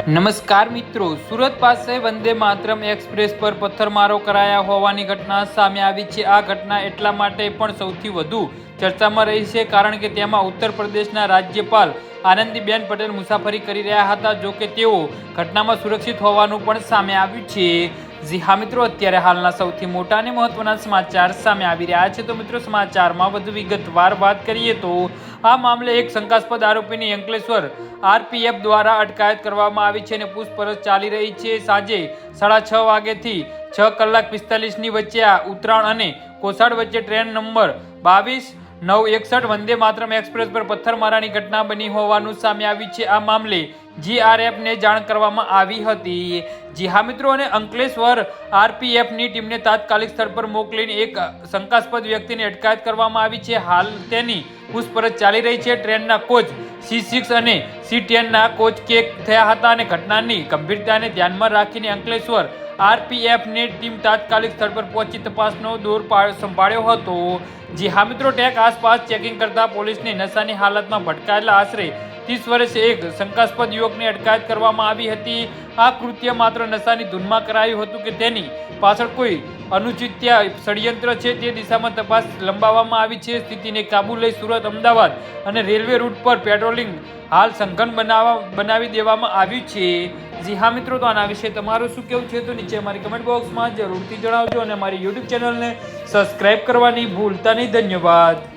નમસ્કાર મિત્રો, સુરત પાસે વંદે માતરમ એક્સપ્રેસ પર પથ્થરમારો કરાયા હોવાની ઘટના સામે આવી છે। આ ઘટના એટલા માટે પણ સૌથી વધુ ચર્ચામાં રહી છે કારણ કે તેમાં ઉત્તર પ્રદેશના રાજ્યપાલ આનંદીબેન પટેલ મુસાફરી કરી રહ્યા હતા। જો કે તેઓ ઘટનામાં સુરક્ષિત હોવાનું પણ સામે આવ્યું છે। જી હા મિત્રો, અત્યારે હાલના સૌથી મોટા અને મહત્વના સમાચાર સામે આવી રહ્યા છે। તો મિત્રો, સમાચારમાં વધુ વિગતવાર વાત કરીએ તો આ મામલે એક શંકાસ્પદ આરોપીની અંકલેશ્વર આરપીએફ દ્વારા અટકાયત કરવામાં આવી છે અને પૂછપરછ ચાલી રહી છે। સાંજે 6:30 વાગ્યાથી 6:45 વચ્ચે આ ઉત્તરાયણ અને કોસાડ વચ્ચે train number 22-961 Vande Mataram express પર પથ્થરમારાની ઘટના બની હોવાનું સામે આવ્યું છે। આ મામલે જીઆરએફને જાણ કરવામાં આવી હતી। જી હા મિત્રો, અને અંકલેશ્વર આરપીએફની ટીમને તાત્કાલિક સ્થળ પર મોકલીને એક શંકાસ્પદ વ્યક્તિની અટકાયત કરવામાં આવી છે। હાલ તેની પૂછપરછ ચાલી રહી છે। ટ્રેનના કોચ C6 અને C10 ના કોચ ચેક થયા હતા અને ઘટનાની ગંભીરતાને ધ્યાનમાં રાખીને અંકલેશ્વર આરપીએફની ટીમ તાત્કાલિક સ્થળ પર પહોંચી તપાસનો દોર સંભાળ્યો હતો। જી હા મિત્રો, ટેક આસપાસ ચેકિંગ કરતા પોલીસની નશાની હાલતમાં ભટકાયેલા આશરે 30 વર્ષે એક શંકાસ્પદ યુવકની અટકાયત કરવામાં આવી હતી। આ કૃત્ય માત્ર નશાની ધૂનમાં કરાયું હતું કે તેની પાછળ કોઈ અનુચિત ષડયંત્ર છે તે દિશામાં તપાસ લંબાવવામાં આવી છે। સ્થિતિને કાબુ લઈ સુરત, અમદાવાદ અને રેલવે રૂટ પર પેટ્રોલિંગ હાલ સઘન બનાવી દેવામાં આવ્યું છે। જી હા મિત્રો, તો આના વિશે તમારું શું કહેવું છે તો નીચે અમારી કમેન્ટ બોક્સમાં જરૂરથી જણાવજો અને અમારી યુટ્યુબ ચેનલને સબસ્ક્રાઇબ કરવાની ભૂલતા નહીં। ધન્યવાદ।